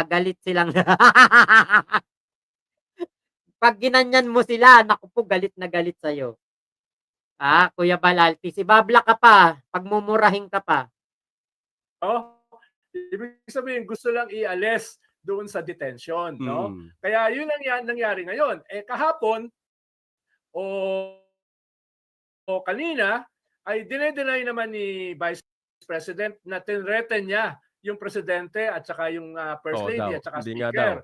galit silang pag ginanyan mo sila, naku po, galit na galit sa'yo. Kuya Balalti, si babla ka pa, pagmumurahin ka pa. Oh, ibig sabihin gusto lang ialis doon sa detention, no? Kaya yun ang nangyari ngayon. Kahapon o kanina ay dine-deny naman ni Vice President na tinreten niya yung presidente at saka yung First Lady at saka Speaker.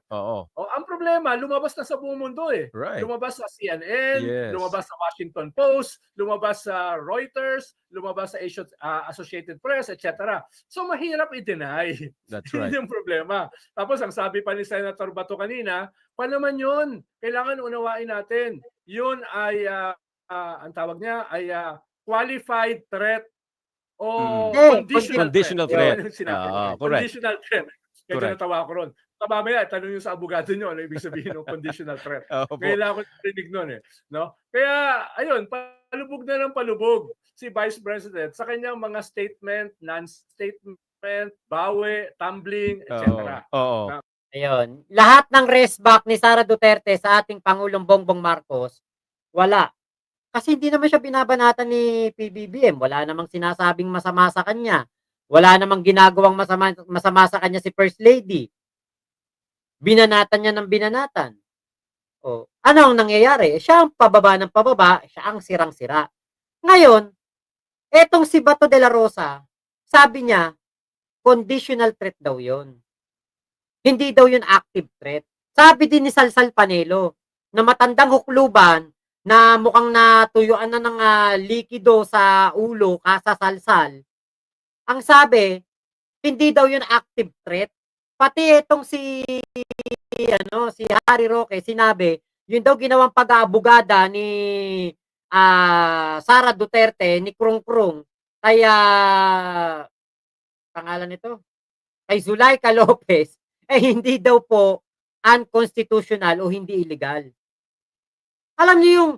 Ang problema, lumabas na sa buong mundo eh. Right. Lumabas sa CNN, Yes. lumabas sa Washington Post, lumabas sa Reuters, lumabas sa Associated Press, etc. So mahirap i-deny. That's Yun right. yung problema. Tapos ang sabi pa ni Senator Bato kanina, pa naman yun, kailangan unawain natin. Yun ay, ang tawag niya ay qualified threat o conditional threat. Correct. Conditional threat. Kaya Correct. natawa ko ron. Mamaya, tanong yung sa abogado nyo, ano ibig sabihin ng conditional threat. Kailangan ko narinig nun eh. No? Kaya, ayun, palubog na ng palubog si Vice President sa kanyang mga statement, non-statement, bawi, tumbling, etc. Ayun. Lahat ng race back ni Sara Duterte sa ating Pangulong Bongbong Marcos, wala. Kasi hindi naman siya binabanatan ni PBBM. Wala namang sinasabing masama sa kanya. Wala namang ginagawang masama sa kanya si First Lady. Binanatan niya ng binanatan. Ano ang nangyayari? Siya ang pababa ng pababa, siya ang sirang-sira. Ngayon, etong si Bato de la Rosa, sabi niya, conditional threat daw yon. Hindi daw yun active threat. Sabi din ni Salsal Panelo, na matandang hukluban, na mukhang natuyuan na ng likido sa ulo, kasasalsal. Ang sabi, hindi daw yun active threat. Pati itong si Harry Roque, sinabi, yun daw ginawang pag-aabogada ni Sara Duterte, ni Krung Krung, kaya pangalan nito, kay Zulaika Lopez, hindi daw po unconstitutional o hindi illegal. Alam niyo yung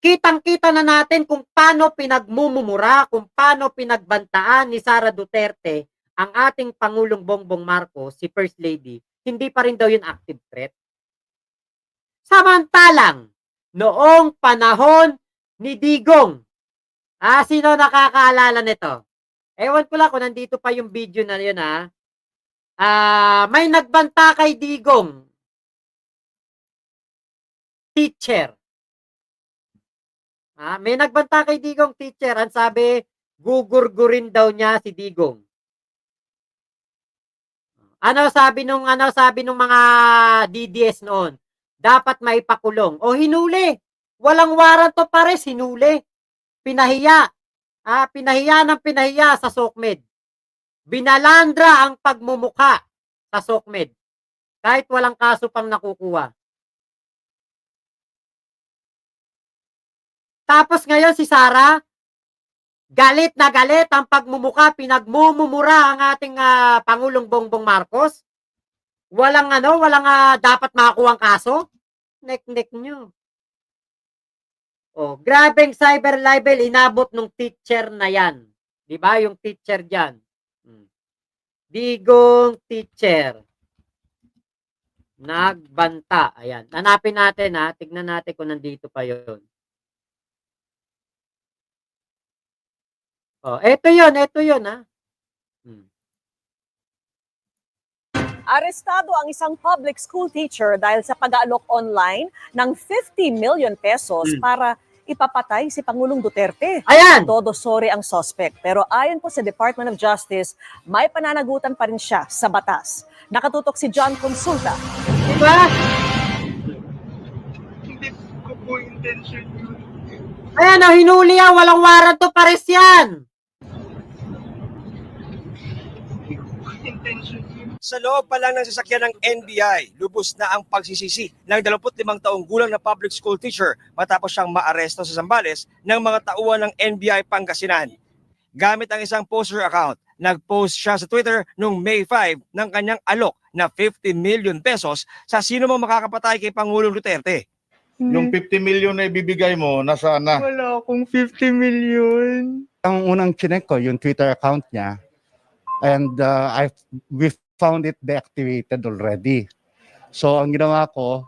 kitang-kita na natin kung paano pinagmumura, kung paano pinagbantaan ni Sara Duterte ang ating Pangulong Bongbong Marcos, si First Lady, hindi pa rin daw yun active threat. Samantalang, noong panahon ni Digong, sino nakakaalala nito? Ewan ko lang kung nandito pa yung video na yun may nagbanta kay Digong, teacher. May nagbanta kay Digong, teacher. Ang sabi, gugurgurin daw niya si Digong. Ano sabi nung mga DDS noon? Dapat maipakulong. O hinuli. Walang warrant of arrest, hinuli. Pinahiya. Pinahiya sa SOCMED. Binalandra ang pagmumuka sa SOCMED. Kahit walang kaso pang nakukuha. Tapos ngayon si Sara, galit na galit ang pagmumuka, pinagmumura ang ating Pangulong Bongbong Marcos. Walang dapat makakuha ang kaso. Nek-nek nyo. Grabeng cyber libel inabot nung teacher na yan. 'Di ba yung teacher diyan? Digong teacher. Nagbanta. Ayan. Hanapin natin tignan natin kung nandito pa 'yon. Ito yun Arestado ang isang public school teacher dahil sa pag-aalok online ng 50 million pesos para ipapatay si Pangulong Duterte. Ayan! Todo sorry ang suspect. Pero ayon po sa Department of Justice, may pananagutan pa rin siya sa batas. Nakatutok si John Consulta. Diba? Hindi ko po intention yun. Ayan hinuli yan. Walang warrant of arrest yan. Sa loob pa lang ng sasakyan ng NBI, lubos na ang pagsisisi ng 25 taong gulang na public school teacher matapos siyang maaresto sa Zambales ng mga tauhan ng NBI Pangasinan. Gamit ang isang poster account, nag-post siya sa Twitter noong May 5 ng kanyang alok na 50 million pesos sa sino mang makakapatay kay Pangulong Duterte. Yung 50 million na ibibigay mo, nasaan na? Wala akong 50 million. Ang unang chinek ko, yung Twitter account niya. And we found it deactivated already. So ang ginawa ko,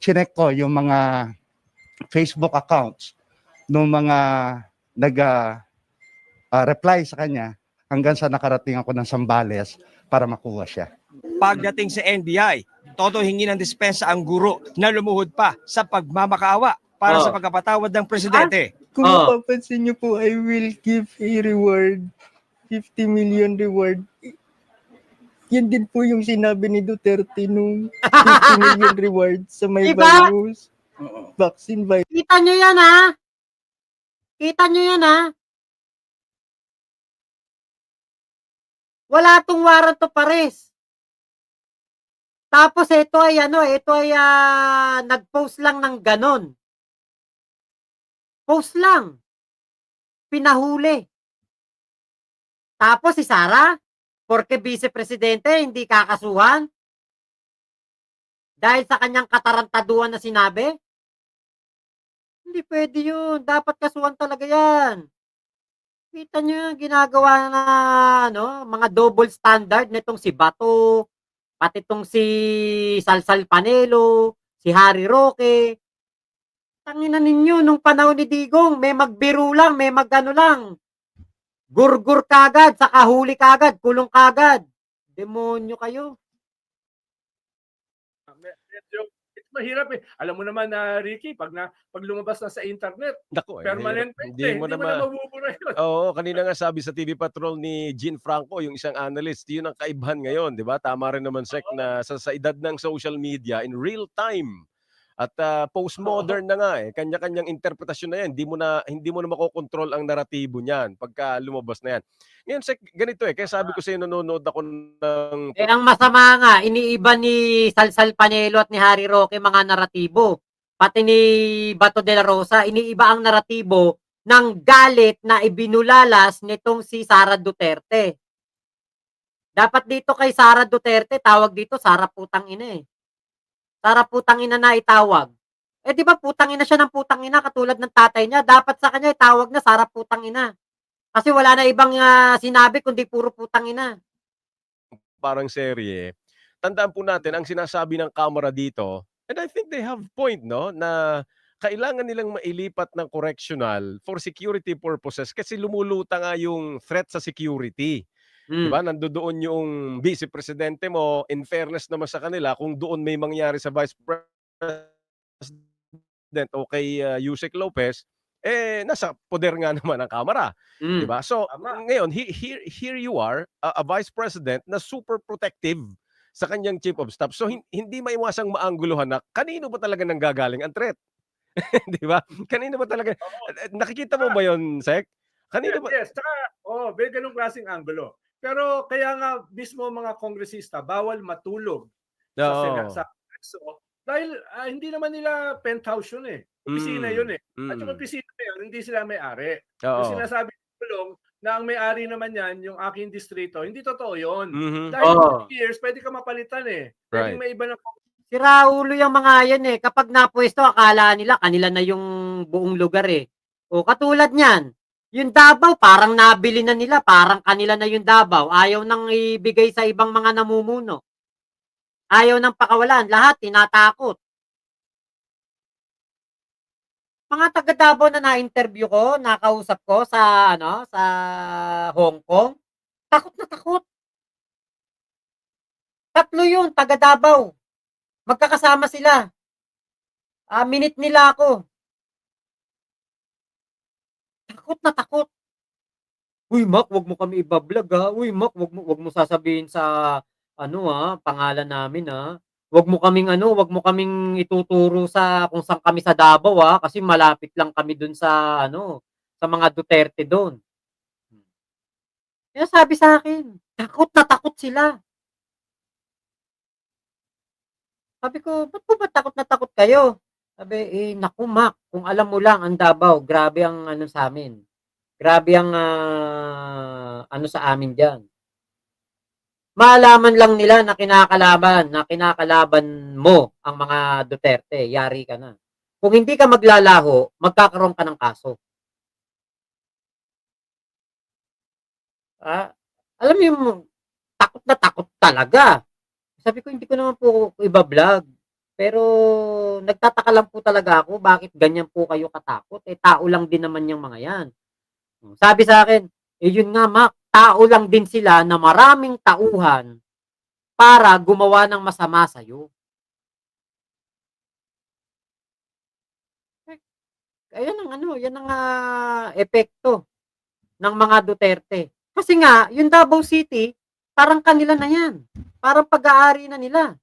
chinek ko yung mga Facebook accounts ng mga reply sa kanya hanggang sa nakarating ako ng Zambales para makuha siya. Pagdating sa NBI, todo hingi ng dispensa ang guro na lumuhod pa sa pagmamakaawa para sa pagkapatawad ng presidente. Kung mapapansin niyo po, I will give a reward, 50 million reward. Yan din po yung sinabi ni Duterte nung 50 million reward sa may Diba? virus. Vaccine virus. Kita nyo yan, ha? Kita nyo yan, ha? Wala tong warrant of arrest. Tapos ito ay nag-post lang ng ganon. Post lang. Pinahuli. Tapos si Sara, porque vice-presidente, hindi kakasuhan. Dahil sa kanyang katarantaduan na sinabi. Hindi pwede yun. Dapat kasuhan talaga yan. Kita nyo yung ginagawa na mga double standard nitong si Bato, pati itong si Salsal Panelo, si Harry Roque. Tangina ninyo, nung panahon ni Digong, may magbiro lang, may magano lang. Gurgur kagad, saka huli kagad, kulong kagad. Demonyo kayo. Medyo mahirap eh. Alam mo naman na Ricky, pag lumabas na sa internet, Naku, permanent hindi mo na naman. mabubura yun. Oo, kanina nga sabi sa TV Patrol ni Jean Franco, yung isang analyst, yun ang kaibahan ngayon, di ba? Tama rin naman, Sek, na sa edad ng social media, in real time, at postmodern na nga eh, kanya-kanyang interpretasyon na yan, hindi mo na makokontrol ang naratibo niyan pagka lumabas na yan. Ngayon, Sek, ganito eh, kaya sabi ko sa'yo, nanonood ako ng... Ang masama nga, iniiba ni Salsal Panelo at ni Harry Roque mga naratibo. Pati ni Bato de la Rosa, iniiba ang naratibo ng galit na ibinulalas nitong si Sara Duterte. Dapat dito kay Sara Duterte, tawag dito Sara putang ina eh. Sara putang ina na itawag. Di ba putang ina siya ng putang ina katulad ng tatay niya, dapat sa kanya itawag na Sara putang ina. Kasi wala na ibang sinabi kundi puro putang ina. Parang serye. Tandaan po natin, ang sinasabi ng Kamara dito, and I think they have point, no? Na kailangan nilang mailipat ng correctional for security purposes kasi lumuluta nga yung threat sa security. Diba? Nandoon yung vice presidente mo, in fairness naman sa kanila, kung doon may mangyari sa vice president o kay Yusek Lopez, nasa poder nga naman ang Kamara. Diba? So, ngayon, here you are, a vice president na super protective sa kanyang chief of staff. So, hindi maiwasang maangguluhan na kanino ba talaga nanggagaling ang threat? Diba? Kanino ba talaga? Nakikita mo ba yon, Sek? Kanino ba? Yes, tsaka, may ganung klaseng anggulo. Pero kaya nga mismo mga kongresista bawal matulog sa Senate sa Kongreso dahil hindi naman nila penthouse yun eh. Opisina yun eh. At yung opisina na yun, hindi sila may-ari. Yung sinasabi ng Pulong na ang may-ari naman yan, yung aking distrito, hindi totoo yun. Dahil 2 years, pwede ka mapalitan eh. Pwede may iba na. Si Raulo yung mga yan eh. Kapag napwesto, akala nila kanila na yung buong lugar eh. O katulad niyan, yung Davao, parang nabili na nila, parang kanila na yung Davao. Ayaw nang ibigay sa ibang mga namumuno. Ayaw nang pakawalan. Lahat, tinatakot. Mga taga Davao na na-interview ko, nakausap ko sa, sa Hong Kong, takot na takot. 3 yun, taga Davao. Magkakasama sila. Minute nila ako. Takot na takot. Uy, Mac, wag mo kami ibablog ha. Uy, Mac, wag mo sasabihin sa pangalan namin ha. Wag mo kaming ituturo sa kung saan kami sa Davao ha, kasi malapit lang kami dun sa sa mga Duterte doon. Kaya sabi sa akin, takot na takot sila. Sabi ko, ba't po ba takot na takot kayo? Sabi, naku Mac, kung alam mo lang ang Davao, grabe ang sa amin. Grabe ang sa amin diyan. Maalaman lang nila na kinakalaban mo ang mga Duterte, yari ka na. Kung hindi ka maglalaho, magkakaroon ka ng kaso. Alam mo yung na takot talaga. Sabi ko, hindi ko naman po iba-vlog. Pero nagtataka lang po talaga ako, bakit ganyan po kayo katakot? Eh, tao lang din naman yung mga yan. Sabi sa akin, eh yun nga, Mac, tao lang din sila na maraming tauhan para gumawa ng masama sa'yo. Ayan ang yan ang epekto ng mga Duterte. Kasi nga, yung Davao City, parang kanila na yan. Parang pag-aari na nila.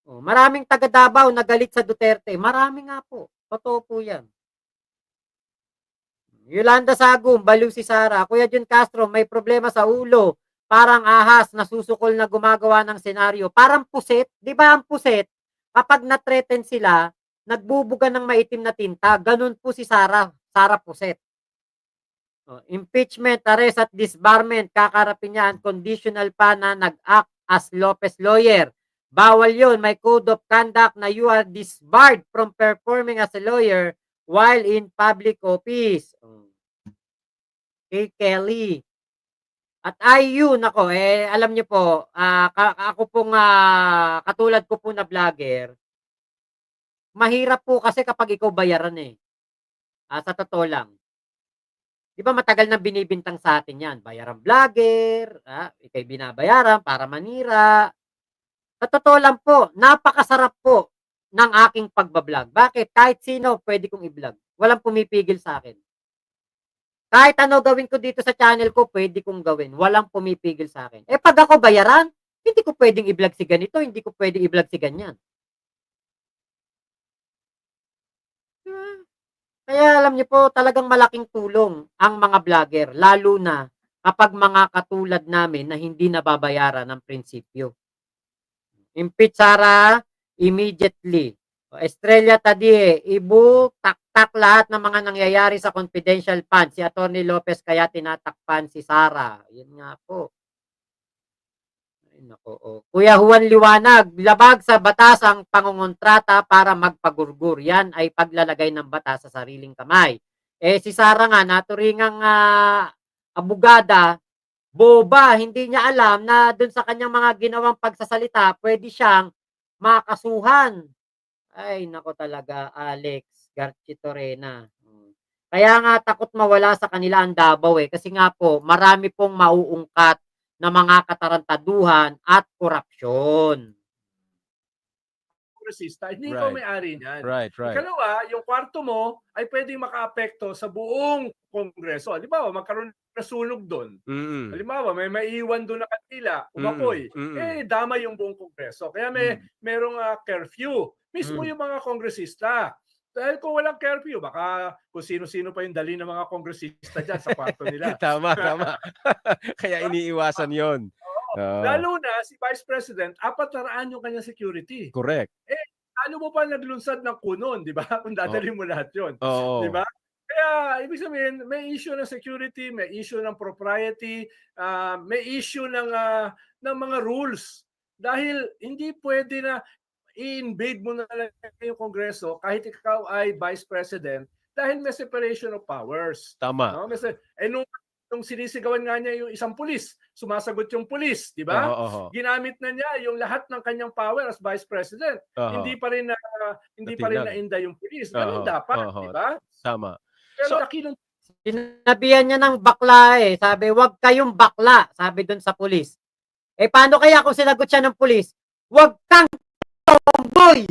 Maraming taga Davao na galit sa Duterte. Marami nga po. Totoo po yan. Yolanda Sagum, baliw si Sara. Kuya Jun Castro, may problema sa ulo. Parang ahas, nasusukol na gumagawa ng senaryo. Parang puset. Di ba ang puset? Kapag na-threaten sila, nagbubuga ng maitim na tinta. Ganun po si Sara. Sara Puset. Impeachment, arrest at disbarment. Kakarapin niya unconditional pa na nag-act as Lopez lawyer. Bawal yun. May code of conduct na you are disbarred from performing as a lawyer while in public office. Kay Kelly. At IU, nako, alam niyo po, ako pong katulad ko po na vlogger, mahirap po kasi kapag ikaw bayaran sa totoo lang. Di ba matagal na binibintang sa atin yan? Bayaran vlogger, ikay binabayaran para manira. Sa totoo lang po, napakasarap po ng aking pagbablog. Bakit? Kahit sino pwede kong i-vlog. Walang pumipigil sa akin. Kahit ano gawin ko dito sa channel ko, pwede kong gawin. Walang pumipigil sa akin. Pag ako bayaran, hindi ko pwedeng i-vlog si ganito, hindi ko pwedeng i-vlog si ganyan. Kaya alam niyo po, talagang malaking tulong ang mga vlogger, lalo na kapag mga katulad namin na hindi nababayaran ng prinsipyo. Impeach Sara immediately. Estrella Tadie, ibu, taktak lahat ng mga nangyayari sa confidential fund. Si Atty. Lopez kaya tinatakpan si Sara. Yun nga po. Ay, nako, Kuya Juan Liwanag, labag sa batas ang pangungontrata para magpagurgur. Yan ay paglalagay ng batas sa sariling kamay. Si Sara nga, naturingang abogada, boba, hindi niya alam na dun sa kanyang mga ginawang pagsasalita, pwede siyang makasuhan. Ay, nako talaga, Alex Garchitorena. Kaya nga takot mawala sa kanila ang Davao kasi nga po, marami pong mauungkat na mga katarantaduhan at korupsyon. Kongresista, hindi ikaw Right. may-ari niyan. Right. Ikalawa, yung kwarto mo ay pwedeng makaapekto sa buong Kongreso. Halimbawa, magkaroon na sunog doon. Mm. Halimbawa, may maiiwan doon na kandila, umapoy. Dama yung buong Kongreso. Kaya merong curfew. Mismo yung mga kongresista. Dahil kung walang curfew, baka kung sino-sino pa yung dali ng mga kongresista dyan sa kwarto nila. Tama. Kaya iniiwasan yon. Lalo na si Vice President, 400 yung kanyang security. Correct. Ano mo pa naglunsad ng kunon, di ba? Kung dadalhin mo lahat yun. Oo. Di ba? Kaya, ibig sabihin, may issue ng security, may issue ng propriety, may issue ng mga rules. Dahil hindi pwede na i-invade mo na lang yung Kongreso kahit ikaw ay Vice President dahil may separation of powers. Tama. No? Nung sinisigawan nga niya yung isang pulis, sumasagot yung pulis, di ba? Ginamit na niya yung lahat ng kanyang power as Vice President. Hindi pa rin nainda yung pulis. Ganun dapat, di ba? Tama. Pero nakilong Sinabihan niya ng bakla Sabi, wag kayong bakla. Sabi dun sa pulis. Paano kaya kung sinagot siya ng pulis? Wag kang tomboy!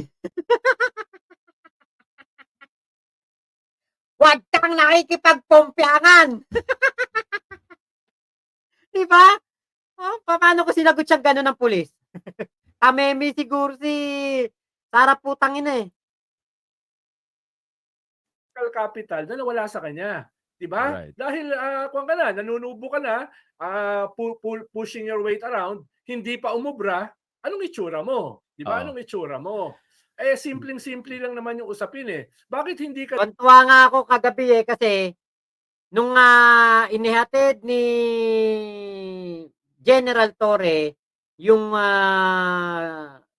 Wag kang nakikipagpompiangan! Diba? Paano ko sinagot siyang gano'n ng pulis? Kameme siguro si Sara putang ina capital na nawala sa kanya. Diba? Right. Dahil kung ka na, nanunubo ka na, pushing your weight around, hindi pa umubra, anong itsura mo? Diba? Anong itsura mo? Simpleng-simple lang naman yung usapin Bakit hindi ka... Tuwa nga ako kagabi kasi nung inihatid ni General Torre yung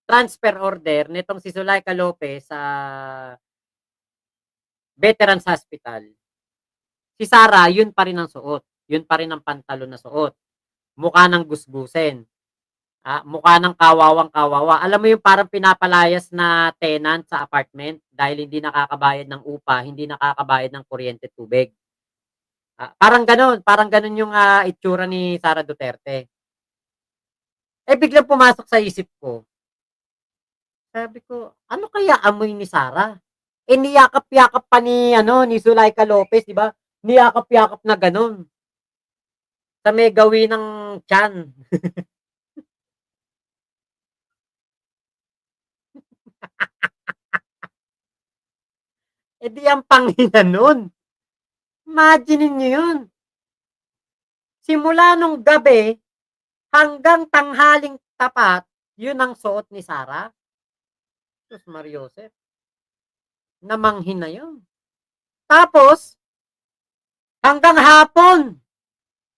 transfer order nitong si Zulaika Lopez sa Veterans Hospital. Si Sara, yun pa rin ang suot. Yun pa rin ang pantalon na suot. mukha ng gusgusin. Mukha ng kawawang-kawawa. Alam mo yung parang pinapalayas na tenant sa apartment dahil hindi nakakabayad ng upa, hindi nakakabayad ng kuryente, tubig. Parang gano'n yung itsura ni Sara Duterte. Biglang pumasok sa isip ko. Sabi ko, ano kaya amoy ni Sara? Niyakap-yakap pa ni Zulaika Lopez, di ba? Niyakap-yakap na gano'n. Sa may gawin ng tiyan. Di ang pangina nun. Imaginin nyo yun. Simula nung gabi hanggang tanghaling tapat, yun ang suot ni Sara. Sus Mariosep. Namanghin na yun. Tapos, hanggang hapon,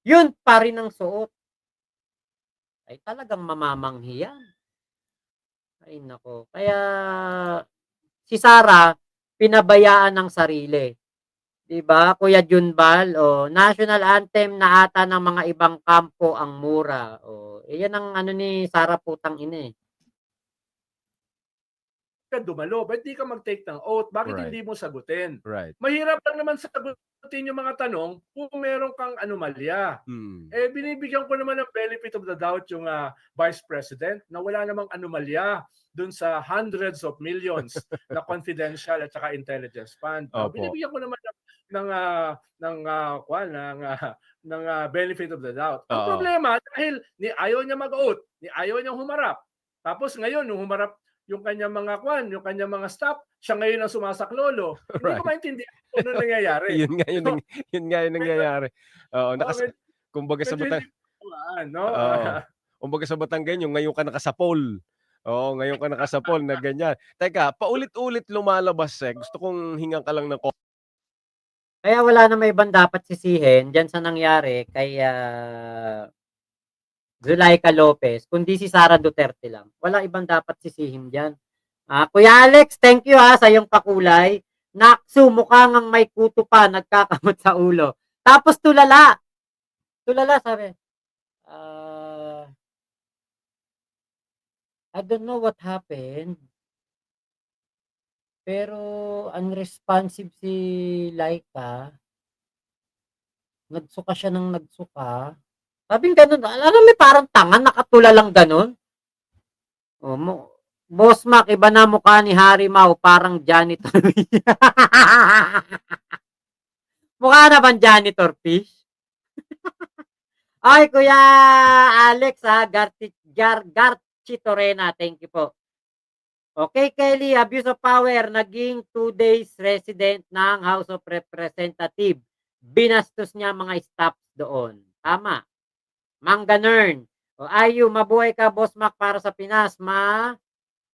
yun pa rin ang suot. Ay talagang mamamanghi yan. Ay nako. Kaya si Sara, pinabayaan ng sarili. 'Di ba? Kuya Junbal, national anthem na ata ng mga ibang kampo ang mura. Yan ang ni Sara putang ina eh. Ka dumalo, ba't di ka mag-take ng oath? Bakit Right. hindi mo sagutin? Right. Mahirap lang naman sagutin yung mga tanong kung meron kang anomalya. Binibigyan ko naman ng benefit of the doubt yung Vice President na wala namang anomalya dun sa hundreds of millions na confidential at saka intelligence fund. Opo. Binibigyan ko naman ng benefit of the doubt. Ang Oo. problema, dahil ayaw niya mag-oath, ayaw niya humarap. Tapos ngayon, nung humarap yung kanyang mga yung kanyang mga staff, siya ngayon ang sumasaklolo. Hindi ko maintindihan kung ano nangyayari. yun nga yung nangyayari. Kumbaga sa kumbaga sa Batangan, yung ngayon ka nakasapol. Oo, ngayon ka nakasapol na ganyan. Teka, paulit-ulit lumalabas Gusto kong hingan ka lang ng Kaya wala na may ibang dapat sisihin diyan sa nangyari kay Zulaika Lopez, kundi si Sara Duterte lang. Wala ibang dapat sisihin diyan. Kuya Alex, thank you sa iyong pakulay. Naksu, mukha ngang may kuto pa, nagkakamot sa ulo. Tapos tulala. Tulala, sabi. I don't know what happened. Pero unresponsive si Laika. Nagsuka siya ng nagsuka. Sabing ganun. Alam mo, parang tanga, nakatulalang ganun. Boss Mac, iba na mukha ni Harry Mau, parang janitor. Mukha na bang janitor fish? Ay, Kuya Alex, Garchi Torena, thank you po. Okay, Kelly, abuse of power, naging 2 days resident ng House of Representatives. Binastos niya mga staff doon. Tama. Manganern. Ayu, mabuhay ka, Boss Mac, para sa Pinas.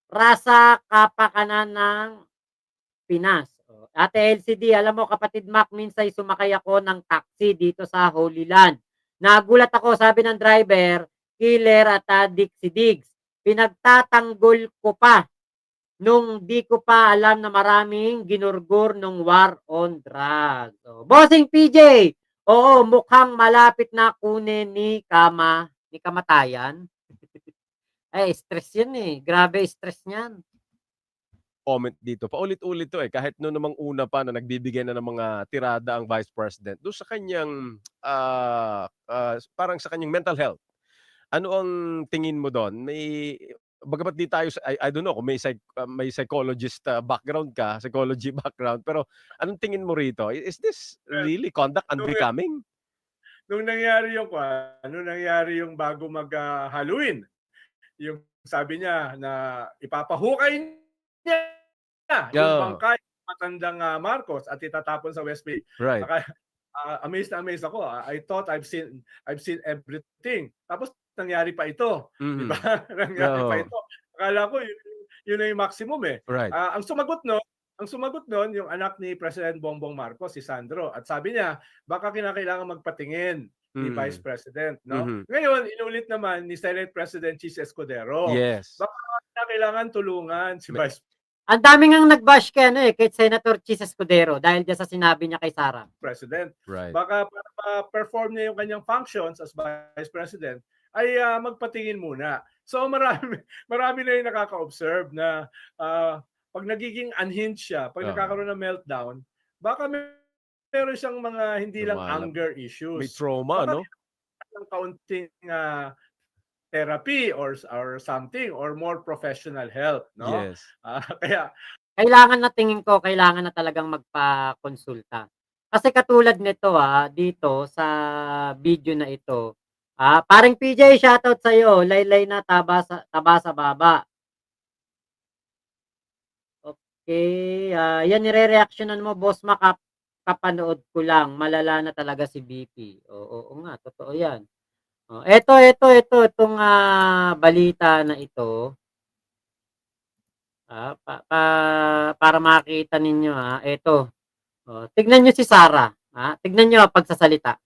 Rasa kapakanan ng Pinas. Ate LCD, alam mo, kapatid Mac, minsan sumakay ako ng taxi dito sa Holy Land. Nagulat ako, sabi ng driver, killer at adik si Diggs. Pinagtatanggol ko pa nung di ko pa alam na maraming ginurgur nung war on drugs. Bossing PJ, oo, mukhang malapit na kunin ni kamatayan. Stress yan eh. Grabe stress niyan. comment dito. Paulit-ulit to kahit noon namang una pa na nagbibigay na ng mga tirada ang Vice President doon sa kanyang parang sa kanyang mental health. Ano ang tingin mo doon? Bagamat di tayo I don't know kung may psychologist background ka, psychology background, pero anong tingin mo rito? Is this really conduct unbecoming? Nung nangyari yung bago mag-Halloween, yung sabi niya na ipapahukay niya yung bangkay matandang Marcos at itatapon sa West Bay. Right. Amazed ako. I thought I've seen everything. Tapos nangyari pa ito. Diba? Nangyari pa ito. Akala ko yun na yung maximum eh. Right. Ang sumagot noon yung anak ni President Bongbong Marcos, si Sandro. At sabi niya, baka kinakailangan magpatingin ni Vice President, no? Ngayon, inulit naman ni Senate President Chis Escudero. Yes. Baka kailangan tulungan si Vice Ang dami ngang nag-bash kay ano kay Senator Chis Escudero dahil diyan sa sinabi niya kay Sara. President. Right. Baka para ma-perform niya yung kanyang functions as Vice President, ay magpatingin muna. So marami na yung nakaka-observe na pag nagiging unhinged siya, pag nagkakaroon ng meltdown, baka meron siyang mga hindi lang anger issues. May trauma, baka no? ng kaunting therapy or something or more professional help, no? Yes. Kaya Kailangan na tingin ko, kailangan na talagang magpa-konsulta. Kasi katulad nito dito sa video na ito, paring PJ, shoutout sa iyo, laylay na taba sa baba. Okay, yan nire-reactionan mo, Boss Mac, kapanood ko lang, malala na talaga si BP. Oo nga, totoo yan. Itong balita na ito. Para makita ninyo ito. Tignan niyo si Sara, tignan niyo pagsasalita.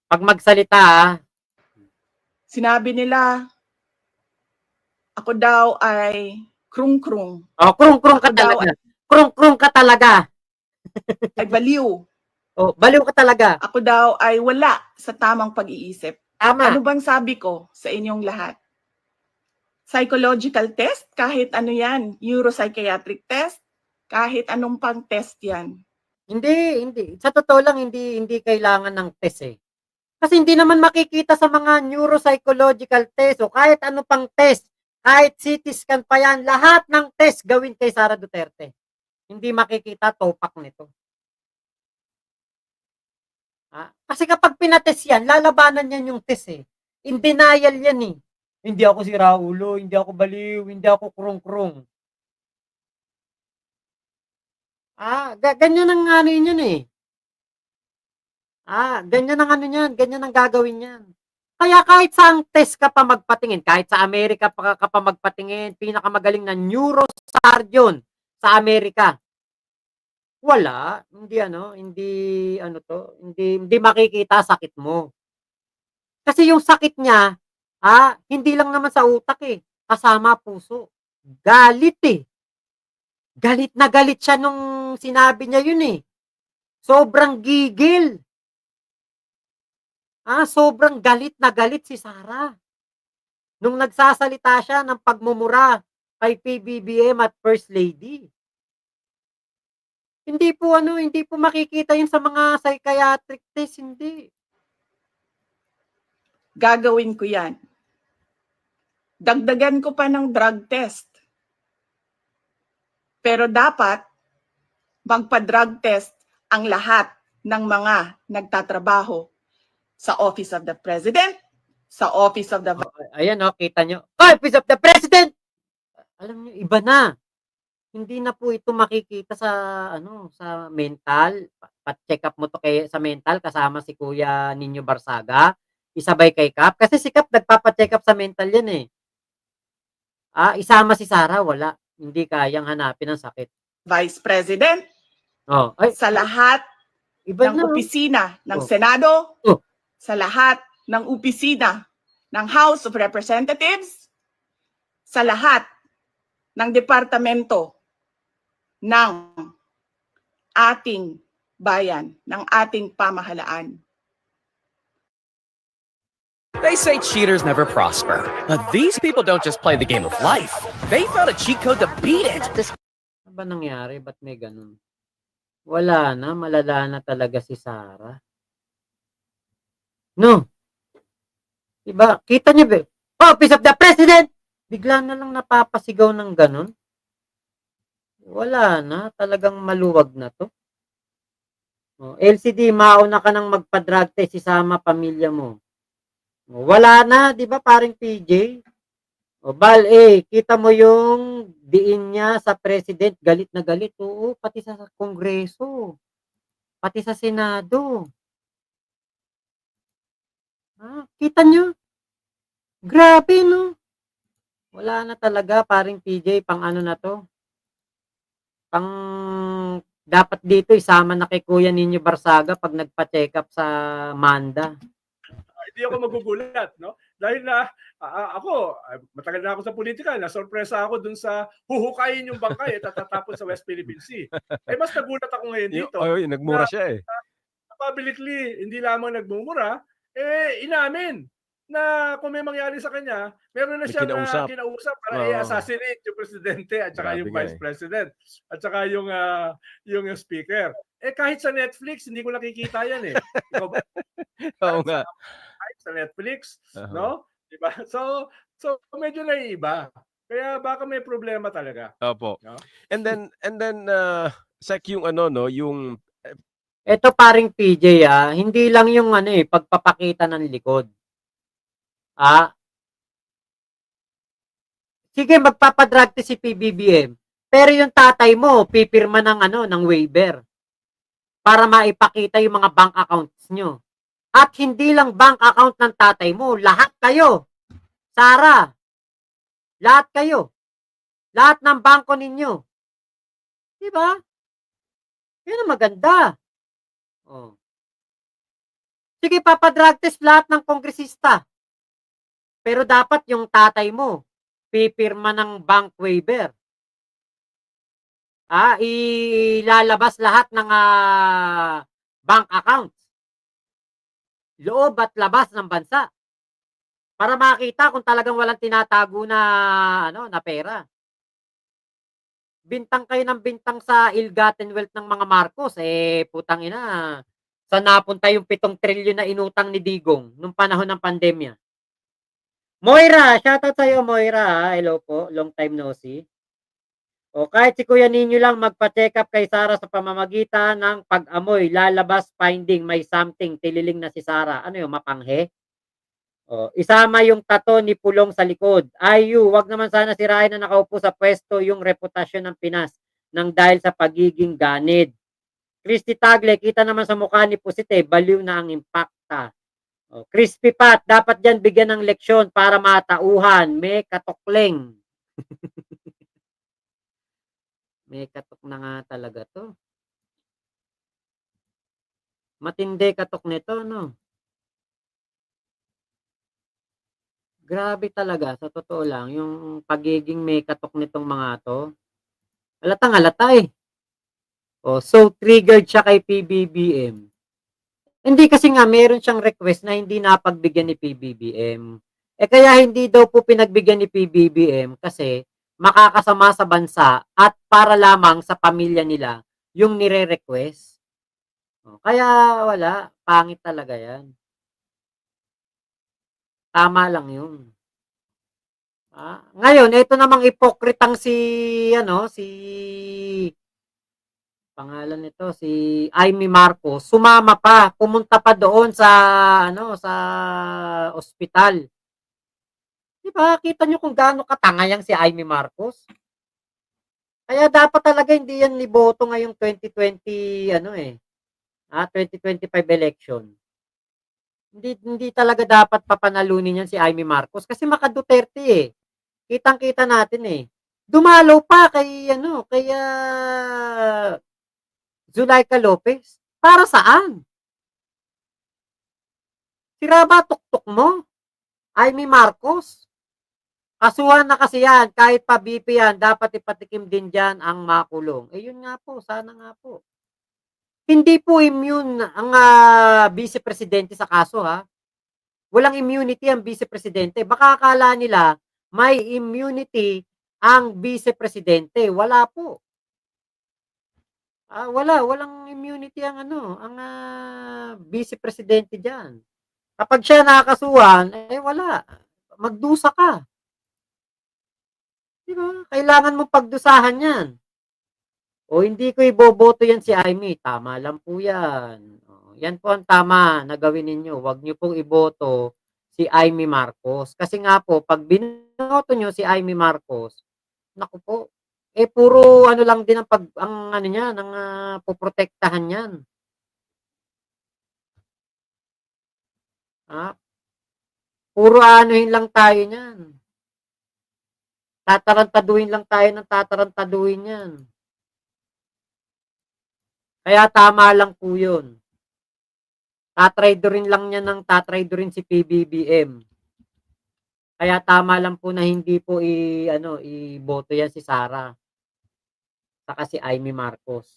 Pag magsalita Sinabi nila, ako daw ay krung-krung, krung-krung ka Ako daw talaga. Krung-krung ka talaga. ay baliw. Baliw ka talaga. Ako daw ay wala sa tamang pag-iisip. Tama. Ano bang sabi ko sa inyong lahat? Psychological test, kahit ano yan, neuropsychiatric test, kahit anong pang test yan. Hindi. Sa totoo lang, hindi kailangan ng test Kasi hindi naman makikita sa mga neuropsychological test o kahit ano pang test, kahit CT scan pa yan, lahat ng test gawin kay Sara Duterte. Hindi makikita topak nito. Kasi kapag pinatest yan, lalabanan yan yung test In denial yan Hindi ako si Raulo, hindi ako baliw, hindi ako krung-krung. Ganyan ang ano yun ganyan ang ano yan, ganyan ang gagawin yan. Kaya kahit saang test ka pa magpatingin, kahit sa Amerika ka pa magpatingin, pinakamagaling na neurosurgeon sa Amerika. Wala, hindi makikita sakit mo. Kasi yung sakit niya, hindi lang naman sa utak kasama puso. Galit Galit na galit siya nung sinabi niya yun Sobrang gigil. Sobrang galit na galit si Sara. Nung nagsasalita siya ng pagmumura kay PBBM at First Lady. Hindi po makikita yun sa mga psychiatric test, hindi. Gagawin ko yan. Dagdagan ko pa ng drug test. Pero dapat magpa-drug test ang lahat ng mga nagtatrabaho sa Office of the President, sa Office of the Ayan kita nyo. Office of the President! Alam nyo, iba na. Hindi na po ito makikita sa sa mental. Pa-check up mo to sa mental kasama si Kuya Nino Barsaga. Isabay kay Kap. Kasi si Kap nagpapa-check up sa mental yan isama si Sara, wala. Hindi kayang hanapin ang sakit. Vice President, sa lahat iba ng na. opisina ng Senado, sa lahat ng opisina ng House of Representatives, sa lahat ng departamento ng ating bayan, ng ating pamahalaan. They say cheaters never prosper, but these people don't just play the game of life. They found a cheat code to beat it. Ano ba nangyari? Ba't may ganun? Wala na, malala na talaga si Sara. No. Diba? Kita niyo ba? Office of the President! Bigla na lang napapasigaw ng ganun. Wala na, talagang maluwag na to. LCD, mauna ka nang magpa-drug test, isama pamilya mo. Wala na, di ba paring PJ? Kita mo yung diin niya sa President, galit na galit. Oo, pati sa Kongreso. Pati sa Senado. Kita nyo? Grabe, no? Wala na talaga, paring PJ, pang ano na to? Dapat dito, isama na kay Kuya Nino Barsaga pag nagpa-check up sa Manda. Hindi ako magugulat, no? Dahil na ako, matagal na ako sa politika, nasorpresa ako dun sa huhukayin yung bangkay at tatatapon sa West Philippine Sea. Eh mas nagulat ako ngayon dito. Nagmura siya eh. Publicly, hindi lamang nagmumura, inamin na kung may mangyari sa kanya, meron na May siyang kinausap. para Oo. i-assassinate yung presidente at saka Grabe yung nga vice eh. president at saka yung speaker. Kahit sa Netflix, hindi ko nakikita yan eh. Ikaw ba? Oo nga. Kahit sa Netflix, Uh-huh. no? Diba? So medyo naiiba. Kaya baka may problema talaga. Opo. No? And then Sek, yung yung Ito paring PJ hindi lang yung pagpapakita ng likod. Sige, magpapadrag test si PBBM. Pero yung tatay mo, pipirma ng waiver para maipakita yung mga bank accounts nyo. At hindi lang bank account ng tatay mo, lahat kayo. Sara, lahat kayo. Lahat ng bangko ninyo. Diba? Yun ang maganda. Oh. Sige, papadrag test lahat ng kongresista. Pero dapat yung tatay mo, pipirma ng bank waiver. Ilalabas lahat ng bank accounts. Loob at labas ng bansa. Para makita kung talagang walang tinatago na pera. Bintang kayo ng bintang sa ill-gotten wealth ng mga Marcos, putang ina. Saan napunta yung 7 trilyon na inutang ni Digong nung panahon ng pandemya? Moira, shoutout sa'yo Moira. Hello po, long time no see. O kahit si Kuya Ninyo lang magpa-check up kay Sara sa pamamagitan ng pag-amoy, lalabas finding may something, tililing na si Sara. Ano yung mapanghe? O, isama yung tato ni Pulong sa likod. Wag naman sana sirain na nakaupo sa pwesto yung reputasyon ng Pinas nang dahil sa pagiging ganid. Christy Tagle, kita naman sa mukha ni Pusite, baliw na ang impacta. O, Crispy Pat, dapat dyan bigyan ng leksyon para matauhan. May katokleng. May katok na nga talaga to. Matindi katok nito, no? Grabe talaga, sa totoo lang, yung pagiging may katok nitong mga to. Halatang halata eh. So triggered siya kay PBBM. Hindi kasi nga, meron siyang request na hindi napagbigyan ni PBBM. Kaya hindi daw po pinagbigyan ni PBBM kasi makakasama sa bansa at para lamang sa pamilya nila yung nire-request. Kaya wala, pangit talaga yan. Tama lang yun. Ngayon, ito namang ipokritang si pangalan nito, si Amy Marcos, sumama pa, pumunta pa doon sa ospital. Diba? Kita nyo kung gaano katanga yang si Amy Marcos. Kaya dapat talaga hindi yan liboto ngayong 2020 2025 election. Hindi talaga dapat papanalunin yan si Amy Marcos kasi maka-Duterte eh. Kitang-kita natin eh. Dumalaw pa kay Zulaika Lopez. Para saan? Sira ba tuktok mo? Amy Marcos. Kasuhan na kasi yan. Kahit pa BP yan, dapat ipatikim din dyan ang makulong. Yun nga po. Sana nga po. Hindi po immune ang vice-presidente sa kaso ha. Walang immunity ang vice-presidente. Baka akala nila may immunity ang vice-presidente. Wala po. Walang immunity ang vice-presidente diyan. Kapag siya nakakasuhan, wala. Magdusa ka. Diba? Kailangan mo pagdusahan 'yan. O hindi ko iboboto yan si Amy. Tama lang po yan. Yan po ang tama na gawin ninyo. Huwag nyo pong iboto si Amy Marcos. Kasi nga po, pag binoto nyo si Amy Marcos, naku po, puro lang din ang poprotektahan yan. Puro lang tayo niyan. Tatarantaduhin lang tayo ng tatarantaduhin yan. Kaya tama lang po yun. Tatraydorin lang niya ng tatraydorin si PBBM. Kaya tama lang po na hindi po iboto yan si Sara. Saka si Amy Marcos.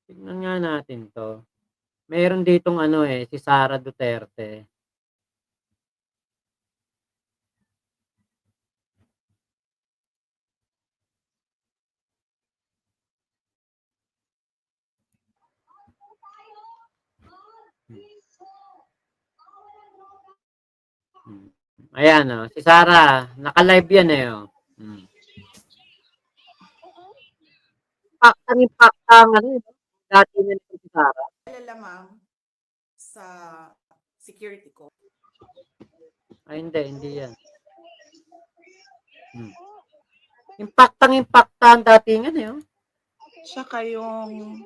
Tignan nga natin 'to. Meron ditong si Sara Duterte. Ayan, si Sara, naka-live yan Impact ang dati na si Sara. lamang sa security ko. Ay, hindi yan. Impact ang datingan Tsaka yung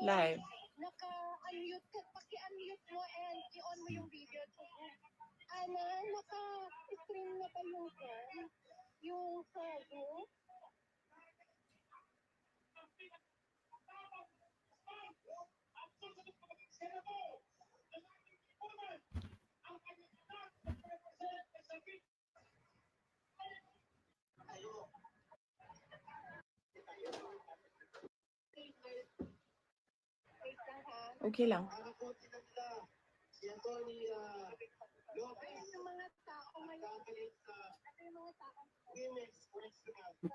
live. Naka-unmute ka, paki-unmute mo and i-on mo yung video. Ana, naka-stream na ba yung Facebook? Okay lang.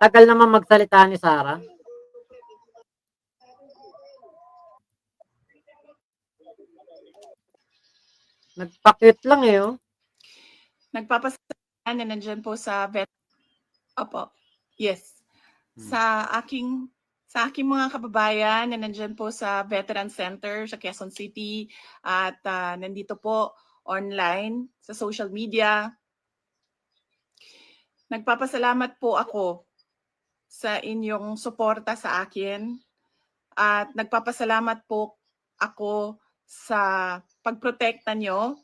Tagal naman magsalita ni Sara. Nagpa-cute lang Nagpapasalamat na nandiyan po sa Opo. Yes. Sa aking mga kababayan na nandiyan po sa Veteran Center sa Quezon City at nandito po online sa social media. Nagpapasalamat po ako sa inyong suporta sa akin at nagpapasalamat po ako sa pagprotekta nyo.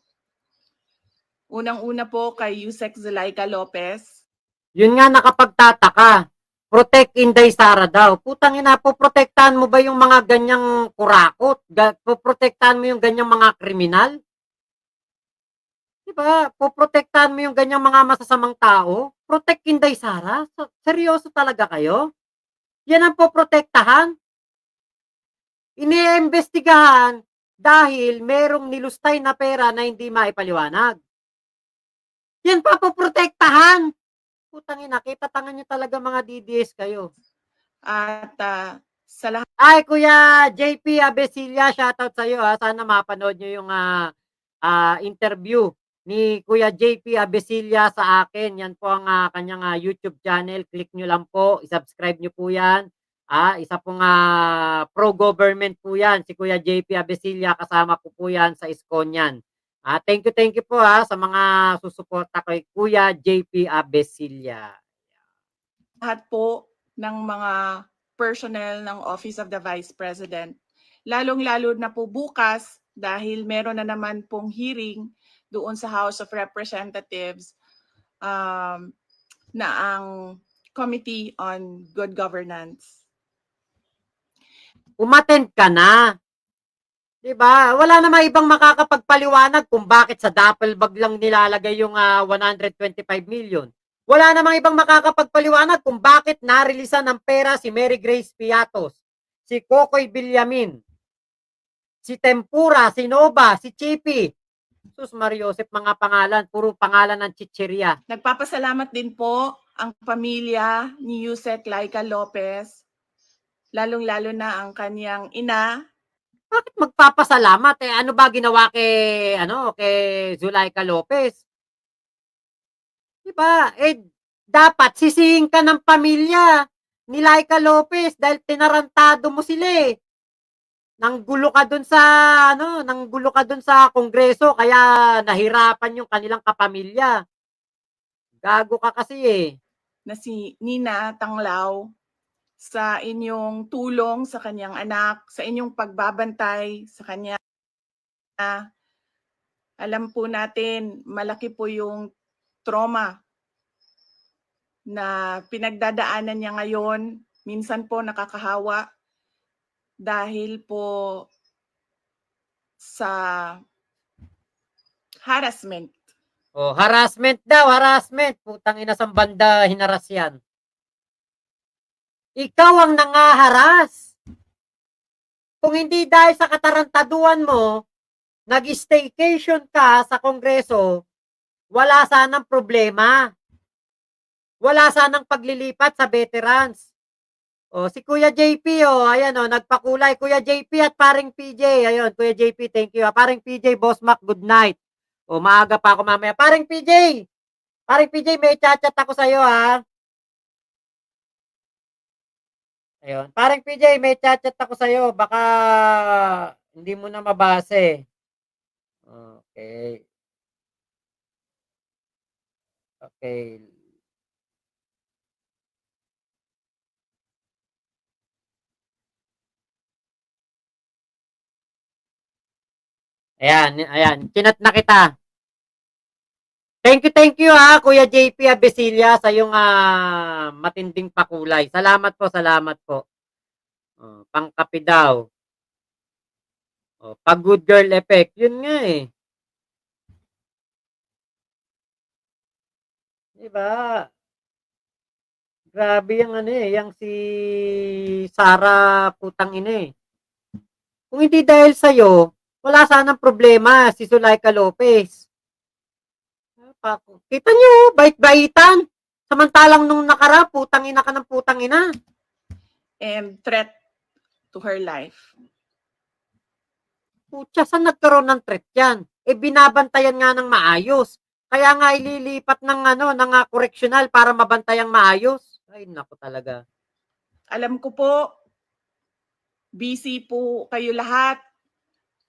Unang-una po kay Yusek Zulaika Lopez. Yun nga nakapagtataka. Protect Inday Sara daw. Putang ina, poprotektahan mo ba yung mga ganyang kurakot? Poprotektahan mo yung ganyang mga kriminal? Diba? Poprotektahan mo yung ganyang mga masasamang tao? Protect Inday Sara? Seryoso talaga kayo? Yan ang poprotektahan? Iniimbestigahan dahil merong nilustay na pera na hindi maipaliwanag. Yan pa poprotektahan. Putang ina, kita-tangan nyo talaga mga DDS kayo. At sa lahat. Ay, Kuya JP Abesilia, shoutout sa iyo. Sana mapanood nyo yung interview ni Kuya JP Abesilia sa akin. Yan po ang kanyang YouTube channel. Click nyo lang po. I-subscribe nyo po yan. Isa pong pro-government po yan. Si Kuya JP Abesilia, kasama po yan sa ISKCON yan. Thank you po sa mga susuporta kay Kuya JP Abesilia. Lahat po ng mga personnel ng Office of the Vice President. Lalong-lalo na po bukas dahil meron na naman pong hearing doon sa House of Representatives na ang Committee on Good Governance. Umattend ka na. Diba? Wala namang ibang makakapagpaliwanag kung bakit sa duffel bag lang nilalagay yung 125 million. Wala namang ibang makakapagpaliwanag kung bakit narilisan ng pera si Mary Grace Piatos, si Kokoy Villamin, si Tempura, si Nova, si Chippy. Sus Mariosep, mga pangalan, puro pangalan ng chicheria. Nagpapasalamat din po ang pamilya ni Yusek Laika Lopez, lalong-lalo na ang kanyang ina. Bakit magpapasalamat? Ano ba ginawa kay Zulaika Lopez? Diba? Dapat sisihin ka ng pamilya ni Laika Lopez dahil tinarantado mo sila Nanggulo ka dun sa Kongreso kaya nahirapan yung kanilang kapamilya. Gago ka kasi Na si Nina Tanglaw sa inyong tulong sa kanyang anak, sa inyong pagbabantay sa kanya. Alam po natin, malaki po yung trauma na pinagdadaanan niya ngayon. Minsan po nakakahawa. dahil po sa harassment. Oh, harassment daw, harassment. Putang ina sa banda hinaras yan. Ikaw ang nangaharas. Kung hindi dahil sa katarantaduan mo, nag-staycation ka sa Kongreso, wala sanang problema. Wala sanang paglilipat sa veterans. O, si Kuya JP, ayan, nagpakulay. Kuya JP at paring PJ. Ayun, Kuya JP, thank you. Paring PJ, Boss Mac, good night. O, maaga pa ako mamaya. Paring PJ, may chat-chat ako sa'yo, ha. Ayun. Paring PJ, may chat-chat ako sa'yo. Baka hindi mo na mabase. Okay. Okay. Ayan. Chinat na kita. Thank you ha, Kuya JP Abesilia sa yung matinding pakulay. Salamat po. Pangkapi daw. Pag good girl effect, yun nga eh. Diba? Grabe yung yung si Sara putang ina eh. Kung hindi dahil sa'yo, wala sanang problema si Zulaika Lopez. Kita nyo, bait-baitan. Samantalang nung nakarap, putang ina ka ng putang ina. And threat to her life. Putya, saan nagkaroon ng threat yan? Binabantayan nga ng maayos. Kaya nga ililipat ng ng correctional para mabantayang maayos. Ay, naku talaga. Alam ko po, busy po kayo lahat.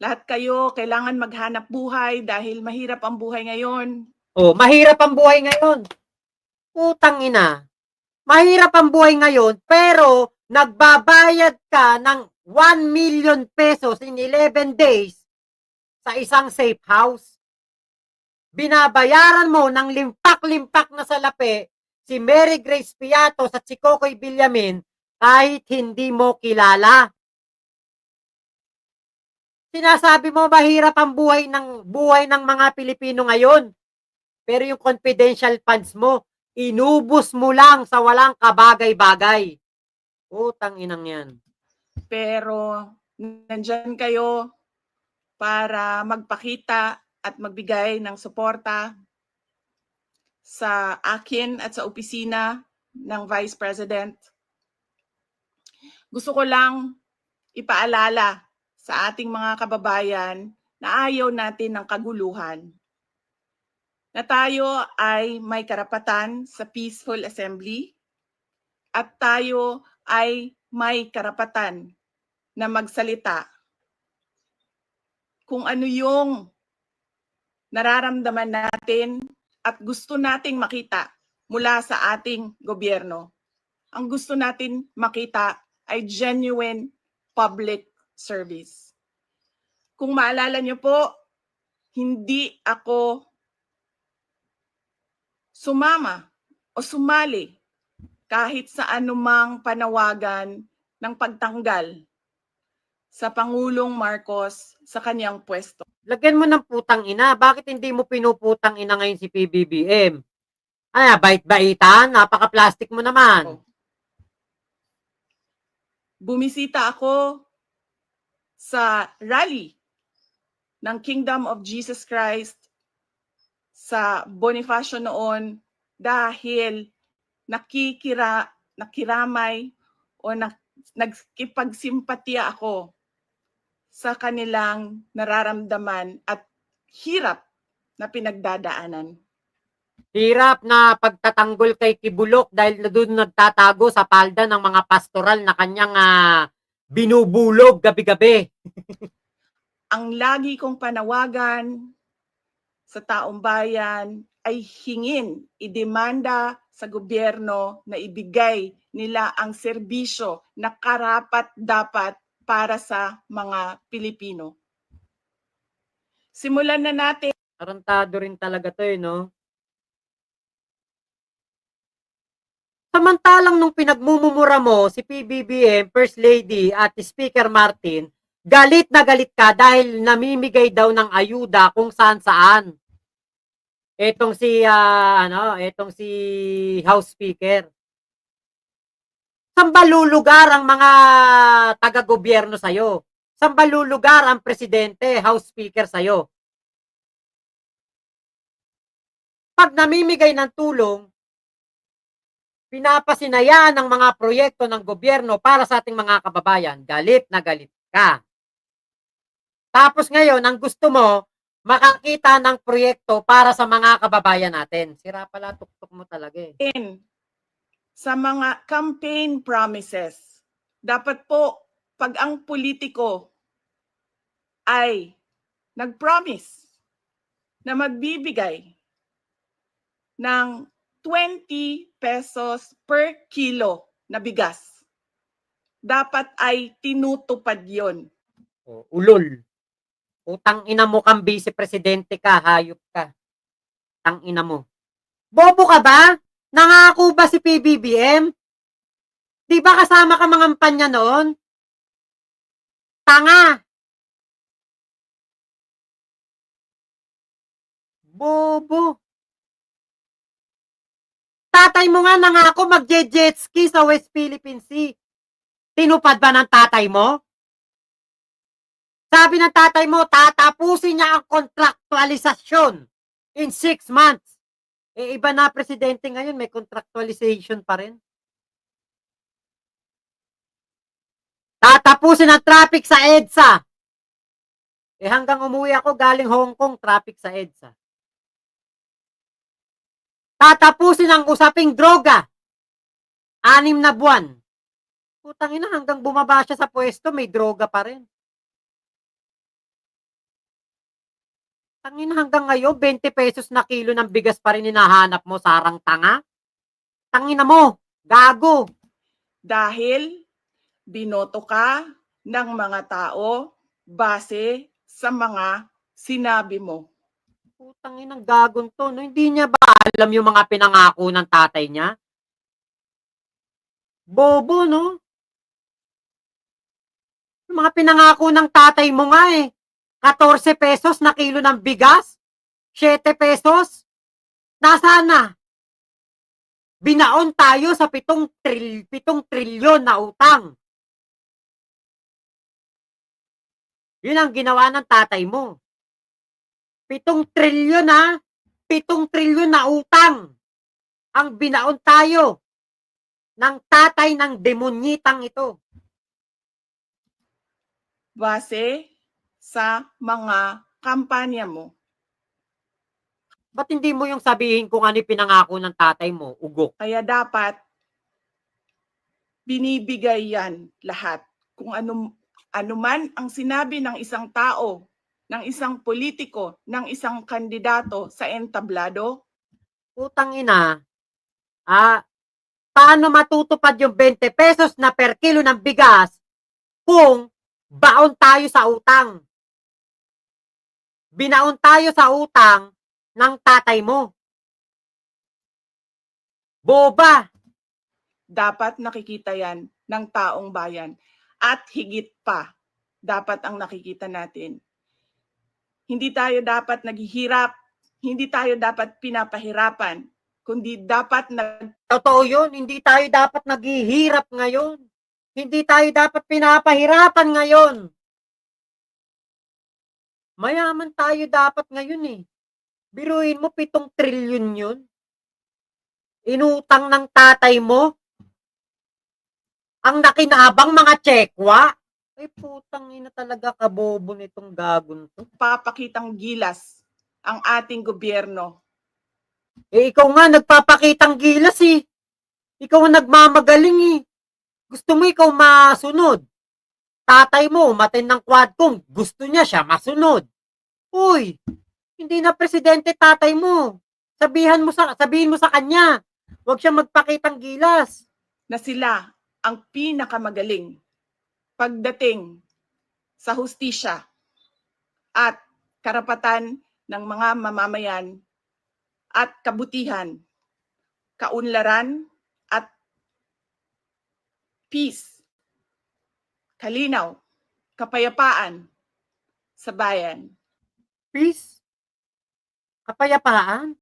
Lahat kayo kailangan maghanap buhay dahil mahirap ang buhay ngayon. Mahirap ang buhay ngayon. Putang ina. Mahirap ang buhay ngayon, pero nagbabayad ka ng 1 million pesos in 11 days sa isang safe house. Binabayaran mo ng limpak-limpak na salapi si Mary Grace Piatos at si Kokoy Villamin kahit hindi mo kilala. Sinasabi mo mahirap ang buhay ng mga Pilipino ngayon. Pero yung confidential funds mo, inubos mo lang sa walang kabagay-bagay. Utang inang yan. Pero nandyan kayo para magpakita at magbigay ng suporta sa akin at sa opisina ng Vice President. Gusto ko lang ipaalala sa ating mga kababayan na ayaw natin ng kaguluhan. Na tayo ay may karapatan sa peaceful assembly at tayo ay may karapatan na magsalita kung ano yung nararamdaman natin at gusto nating makita mula sa ating gobyerno. Ang gusto natin makita ay genuine public service. Kung maalala niyo po, hindi ako sumama o sumali kahit sa anumang panawagan ng pagtanggal sa Pangulong Marcos sa kanyang pwesto. Lagyan mo ng putang ina. Bakit hindi mo pinuputang ina ngayon si PBBM? Bait-baitan? Napaka-plastic mo naman. Bumisita ako sa rally ng Kingdom of Jesus Christ sa Bonifacio noon dahil nakiramay o nagkipagsimpatiya ako sa kanilang nararamdaman at hirap na pinagdadaanan. Hirap na pagtatanggol kay Kibulok dahil doon nagtatago sa palda ng mga pastoral na kanyang binubulog gabi-gabi. Ang lagi kong panawagan sa taong bayan ay hingin, idemanda sa gobyerno na ibigay nila ang serbisyo na karapat-dapat para sa mga Pilipino. Simulan na natin. Tarantado rin talaga to no? Samantalang nung pinagmumura mo si PBBM, First Lady at Speaker Martin, galit na galit ka dahil namimigay daw ng ayuda kung saan-saan. Etong si House Speaker. Saan ba lulugar ang mga taga-gobyerno sa'yo? Saan ba lulugar ang presidente, House Speaker sa'yo? Pag namimigay ng tulong, pinapasinayaan ng mga proyekto ng gobyerno para sa ating mga kababayan, galit na galit ka. Tapos ngayon, ang gusto mo, makakita ng proyekto para sa mga kababayan natin. Sira pala, tuktok mo talaga eh. Sa mga campaign promises, dapat po pag ang politiko ay nag-promise na magbibigay ng 20 pesos per kilo na bigas, dapat ay tinutupad yon. Ulol. Utang ina mo kang vice-presidente ka, hayop ka. Tang ina mo. Bobo ka ba? Nangako ba si PBBM? Di ba kasama ka mga kampanya noon? Tanga. Bobo. Tatay mo nga nangako mag-jet ski sa West Philippine Sea. Tinupad ba ng tatay mo? Sabi ng tatay mo, tatapusin niya ang contractualization in 6 months. Eh, iba na presidente ngayon, may contractualization pa rin. Tatapusin ang traffic sa EDSA. Eh, hanggang umuwi ako galing Hong Kong, traffic sa EDSA. Tatapusin ang usaping droga. 6 na buwan. Putang ina, hanggang bumaba siya sa pwesto, may droga pa rin. Tangina, hanggang ngayon, 20 pesos na kilo ng bigas pa rin hinahanap mo, sarang tanga. Tangina mo, gago. Dahil binoto ka ng mga tao base sa mga sinabi mo. Putang inang gagong to, no? Hindi niya ba alam yung mga pinangako ng tatay niya? Bobo, no? Yung mga pinangako ng tatay mo nga eh. 14 pesos na kilo ng bigas? 7 pesos? Nasaan na? Binaon tayo sa 7 trilyon na utang. Yun ang ginawa ng tatay mo. 7 trilyon ha? 7 trilyon na utang ang binaon tayo ng tatay ng demonyitang ito. Base sa mga kampanya mo. Ba't hindi mo yung sabihin kung ano pinangako ng tatay mo, ugok? Kaya dapat binibigay yan lahat. Kung ano man ang sinabi ng isang tao, ng isang politiko, ng isang kandidato sa entablado. Putang ina, paano matutupad yung 20 pesos na per kilo ng bigas kung baon tayo sa utang? Binaon tayo sa utang ng tatay mo. Boba! Dapat nakikita yan ng taong bayan. At higit pa, dapat ang nakikita natin. Hindi tayo dapat naghihirap, hindi tayo dapat pinapahirapan, kundi dapat Totoo yun, hindi tayo dapat naghihirap ngayon. Hindi tayo dapat pinapahirapan ngayon. Mayaman tayo dapat ngayon eh. Biruin mo, 7 trilyon yun. Inutang ng tatay mo. Ang nakinabang mga tsekwa. Ay putang ina talaga, kabobo nitong gagon to. papakitang gilas ang ating gobyerno. Eh ikaw nga nagpapakitang gilas eh. Ikaw ang nagmamagaling eh. Gusto mo ikaw masunod. Tatay mo, umaten ng Quadcom, gusto niya siya masunod. Uy, hindi na presidente tatay mo. Sabihin mo sa kanya, huwag siya magpakitang gilas. Na sila ang pinakamagaling pagdating sa hustisya at karapatan ng mga mamamayan at kabutihan, kaunlaran at peace, kalinaw, kapayapaan sa bayan. Peace? Kapayapaan?